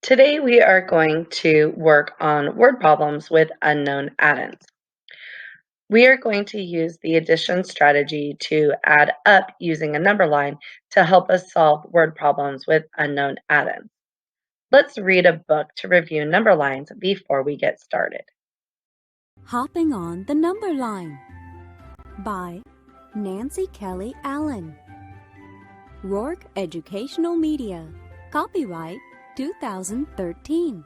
Today we are going to work on word problems with unknown addends. We are going to use the addition strategy to add up using a number line to help us solve word problems with unknown addends. Let's read a book to review number lines before we get started. Hopping on the Number Line by Nancy Kelly Allen. Rourke Educational Media. Copyright 2013.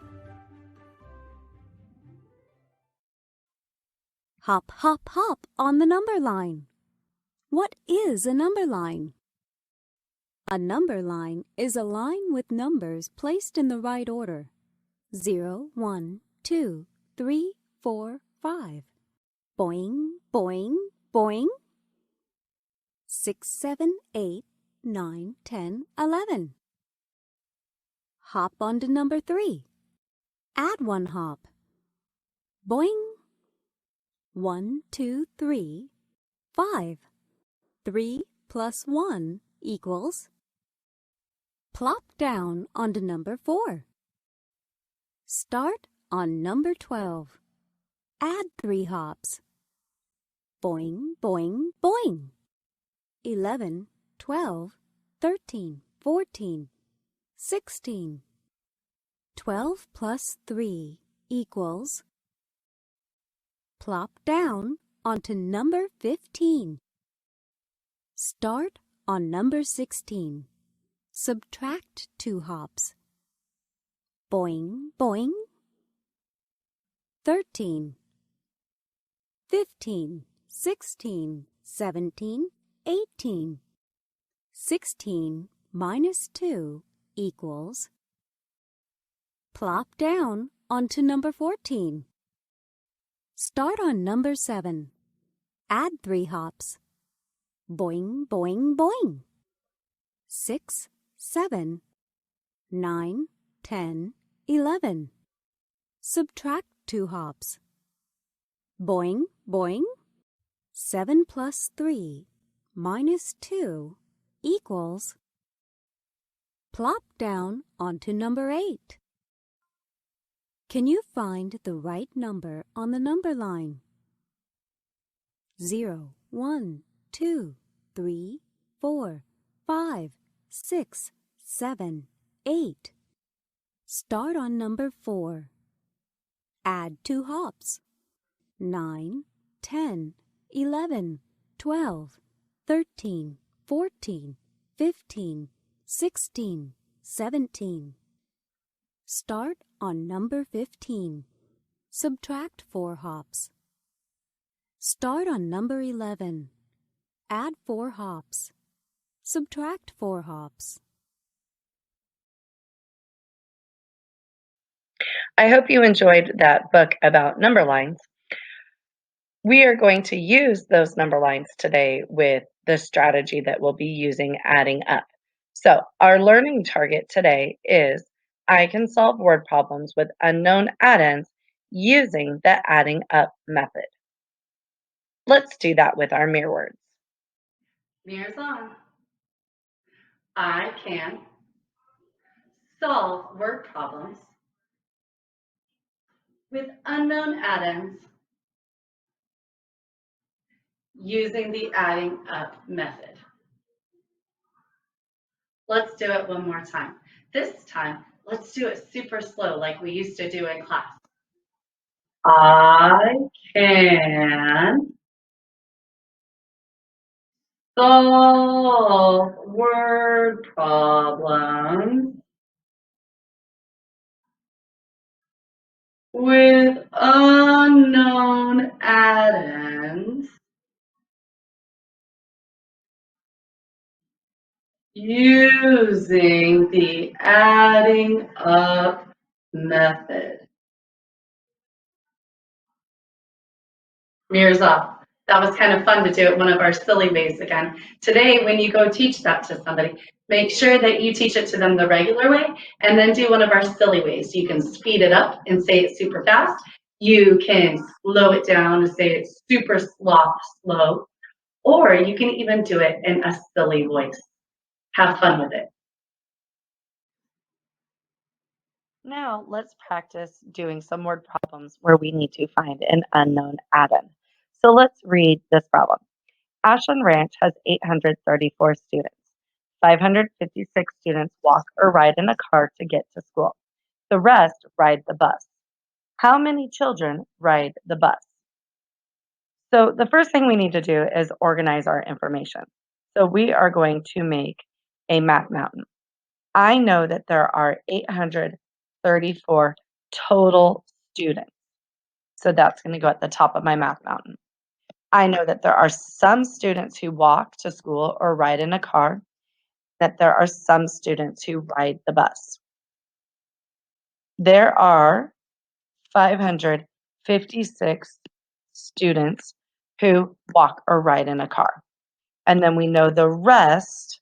Hop, hop, hop on the number line. What is a number line? A number line is a line with numbers placed in the right order. 0, 1, 2, 3, 4, 5. Boing, boing, boing. 6, 7, 8, 9, 10, 11. Hop onto number 3. Add 1 hop. Boing. 1, 2, 3, 5. 3 plus 1 equals. Plop down onto number 4. Start on number 12. Add 3 hops. Boing, boing, boing. 11, 12, 13, 14, 16. 12 plus 3 equals. Plop down onto number 15. Start on number 16. Subtract 2 hops. Boing, boing. 13, 15, 16, 17, 18. 16 minus 2 equals. Plop down onto number 14. Start on number 7. Add 3 hops. Boing, boing, boing. 6, 7, 9, 10, 11. Subtract 2 hops. Boing, boing. 7 plus 3 minus 2 equals. Plop down onto number 8. Can you find the right number on the number line? 0, 1, 2, 3, 4, 5, 6, 7, 8. Start on number 4. Add 2 hops. 9, 10, 11, 12, 13, 14, 15, 16, 17. Start on number 15. Subtract 4 hops. Start on number 11. Add 4 hops. Subtract 4 hops. I hope you enjoyed that book about number lines. We are going to use those number lines today with the strategy that we'll be using adding up. So our learning target today is I can solve word problems with unknown addends using the adding up method. Let's do that with our mirror words. Mirrors on. I can solve word problems with unknown addends using the adding up method. Let's do it one more time. This time, let's do it super slow like we used to do in class. I can solve word problems with unknown addends using the adding up method. Mirrors off. That was kind of fun to do it one of our silly ways again. Today, when you go teach that to somebody, make sure that you teach it to them the regular way and then do one of our silly ways. You can speed it up and say it super fast. You can slow it down and say it super slow. Or you can even do it in a silly voice. Have fun with it. Now let's practice doing some word problems where we need to find an unknown add-in. So let's read this problem. Ashland Ranch has 834 students. 556 students walk or ride in a car to get to school. The rest ride the bus. How many children ride the bus? So the first thing we need to do is organize our information. So we are going to make a math mountain. I know that there are 834 total students. So that's going to go at the top of my math mountain. I know that there are some students who walk to school or ride in a car, that there are some students who ride the bus. There are 556 students who walk or ride in a car. And then we know the rest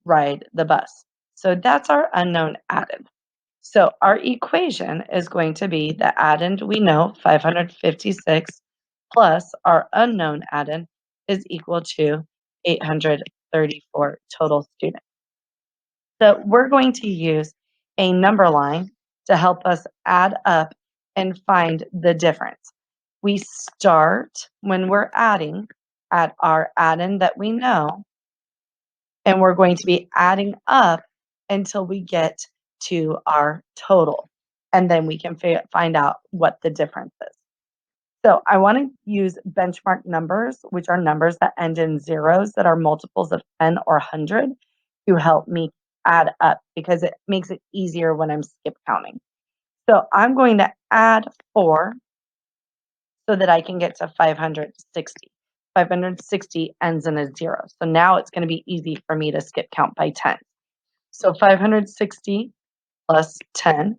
ride the bus. So that's our unknown added. So our equation is going to be the addend we know, 556, plus our unknown addend is equal to 834 total students. So we're going to use a number line to help us add up and find the difference. We start when we're adding at our addend that we know, and we're going to be adding up until we get to our total. And then we can find out what the difference is. So I want to use benchmark numbers, which are numbers that end in zeros that are multiples of 10 or 100 to help me add up because it makes it easier when I'm skip counting. So I'm going to add 4 so that I can get to 560. 560 ends in a 0. So now it's going to be easy for me to skip count by 10. So 560 plus 10,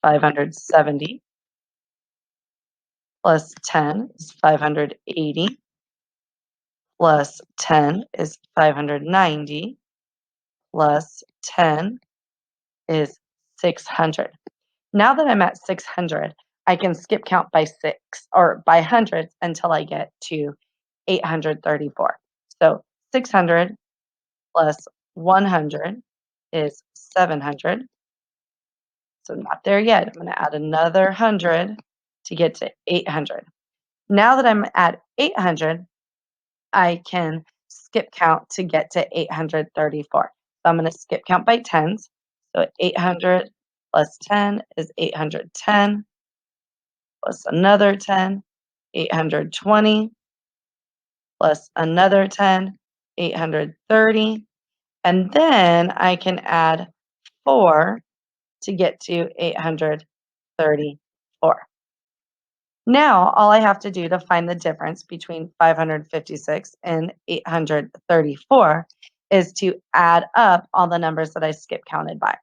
570, plus 10 is 580, plus 10 is 590, plus 10 is 600. Now that I'm at 600, I can skip count by 6 or by hundreds until I get to 834. So 600 plus 100 is 700. So not there yet. I'm going to add another 100 to get to 800. Now that I'm at 800, I can skip count to get to 834. So I'm going to skip count by tens. So 800 plus 10 is 810, plus another 10, 820, plus another 10, 830. And then I can add 4 to get to 834. Now, all I have to do to find the difference between 556 and 834 is to add up all the numbers that I skip counted by.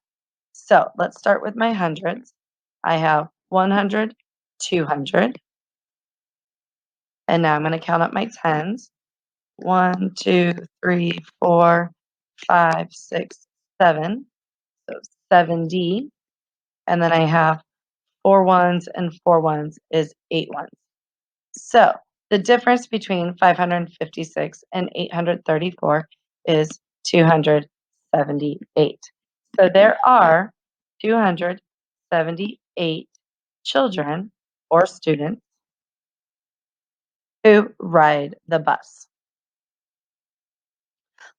So let's start with my hundreds. I have 100, 200. And now I'm going to count up my tens. 1, 2, 3, 4, 5, 6, 7. So 70. And then I have 4 ones and 4 ones is 8 ones. So the difference between 556 and 834 is 278. So there are 278 children or students who ride the bus.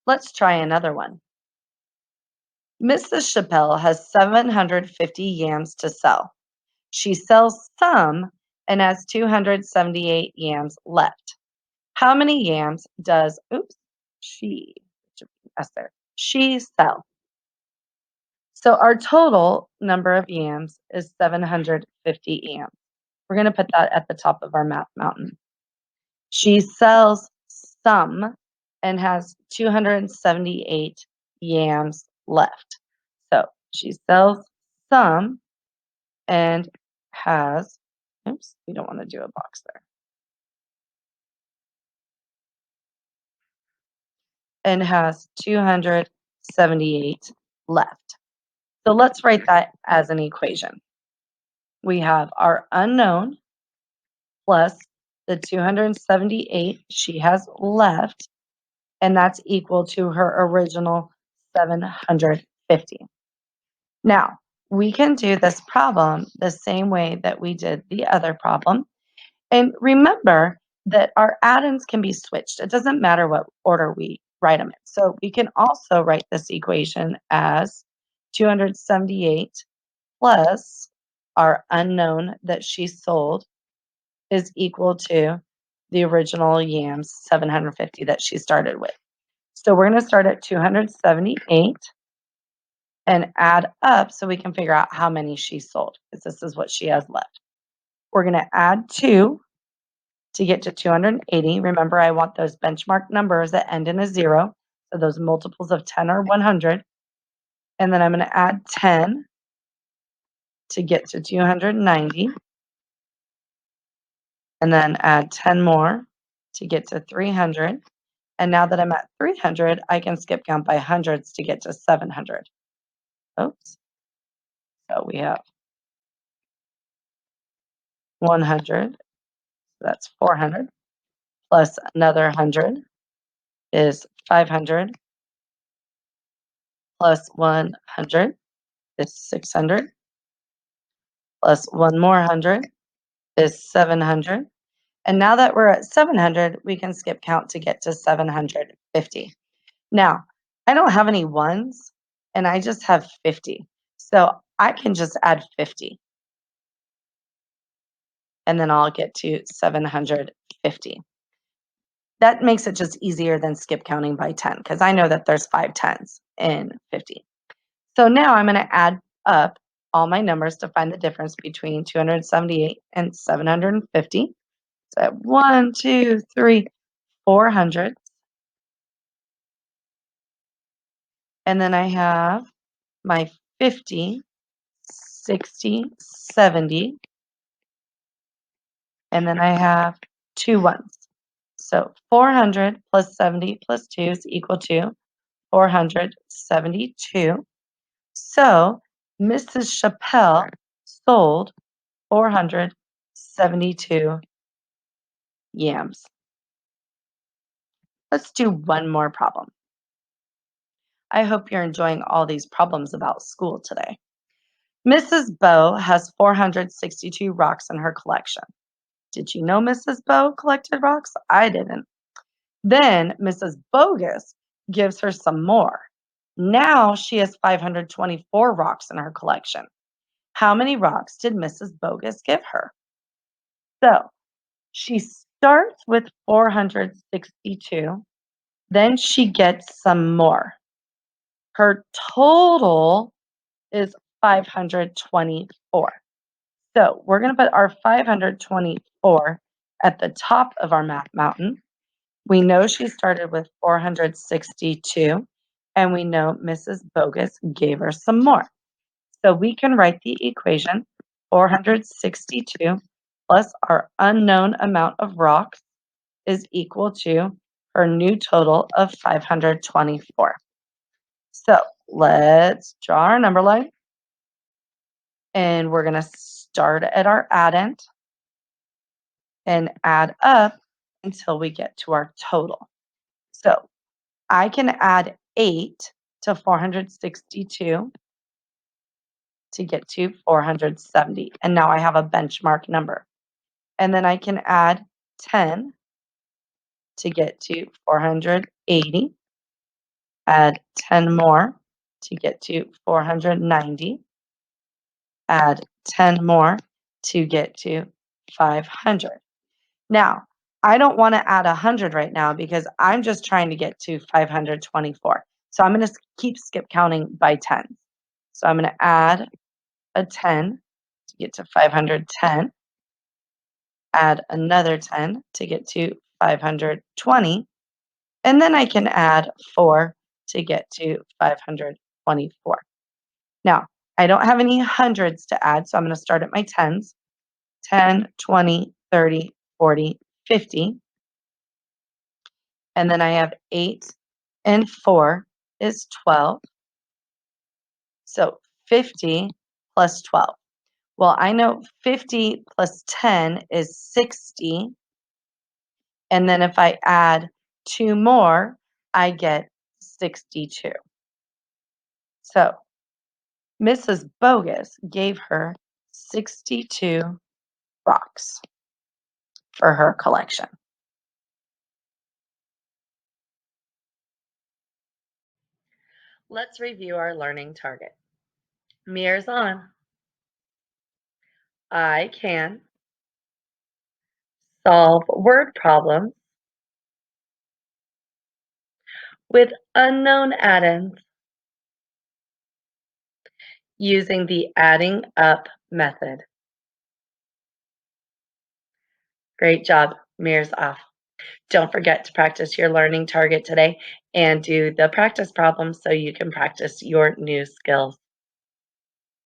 Let's try another one. Mrs. Chappelle has 750 yams to sell. She sells some and has 278 yams left. How many yams does she she sell? So our total number of yams is 750 yams. We're going to put that at the top of our math mountain. She sells some and has 278 yams left. So she sells some and has, we don't want to do a box there. And has 278 left. So let's write that as an equation. We have our unknown plus the 278 she has left, and that's equal to her original 750. Now, we can do this problem the same way that we did the other problem. And remember that our add-ins can be switched. It doesn't matter what order we write them in. So we can also write this equation as 278 plus our unknown that she sold is equal to the original yams 750 that she started with. So we're going to start at 278 and add up so we can figure out how many she sold, because this is what she has left. We're going to add 2 to get to 280. Remember, I want those benchmark numbers that end in a 0. So those multiples of 10 are 100. And then I'm going to add 10 to get to 290. And then add 10 more to get to 300. And now that I'm at 300, I can skip count by hundreds to get to 700. Oops. So we have 100. That's 400. Plus another 100 is 500. Plus 100 is 600. Plus one more 100 is 700. And now that we're at 700, we can skip count to get to 750. Now, I don't have any ones, and I just have 50. So I can just add 50, and then I'll get to 750. That makes it just easier than skip counting by 10, because I know that there's 5 tens in 50. So now I'm going to add up all my numbers to find the difference between 278 and 750. So I have 1, 2, 3, 400. And then I have my 50, 60, 70. And then I have 2 ones. So 400 plus 70 plus 2 is equal to 472. So Mrs. Chappelle sold 472 yams. Let's do one more problem. I hope you're enjoying all these problems about school today. Mrs. Bow has 462 rocks in her collection. Did you know Mrs. Bow collected rocks? I didn't. Then Mrs. Bogus gives her some more. Now she has 524 rocks in her collection. How many rocks did Mrs. Bogus give her? So she starts with 462, then she gets some more. Her total is 524. So we're going to put our 524 at the top of our math mountain. We know she started with 462, and we know Mrs. Bogus gave her some more. So we can write the equation 462 plus our unknown amount of rocks is equal to her new total of 524. So let's draw our number line. And we're going to start at our addend and add up until we get to our total. So I can add 8 to 462 to get to 470. And now I have a benchmark number. And then I can add 10 to get to 480. Add 10 more to get to 490. Add 10 more to get to 500. Now, I don't want to add 100 right now because I'm just trying to get to 524. So I'm going to keep skip counting by 10. So I'm going to add a 10 to get to 510. Add another 10 to get to 520. And then I can add 4 to get to 524. Now, I don't have any hundreds to add, so I'm going to start at my tens. 10, 20, 30, 40, 50. And then I have 8 and 4 is 12. So 50 plus 12. Well, I know 50 plus 10 is 60. And then if I add 2 more, I get 62. So Mrs. Bogus gave her 62 rocks for her collection. Let's review our learning target. Mirrors on. I can solve word problems with unknown add-ins using the adding up method. Great job. Mirrors off. Don't forget to practice your learning target today and do the practice problems so you can practice your new skills.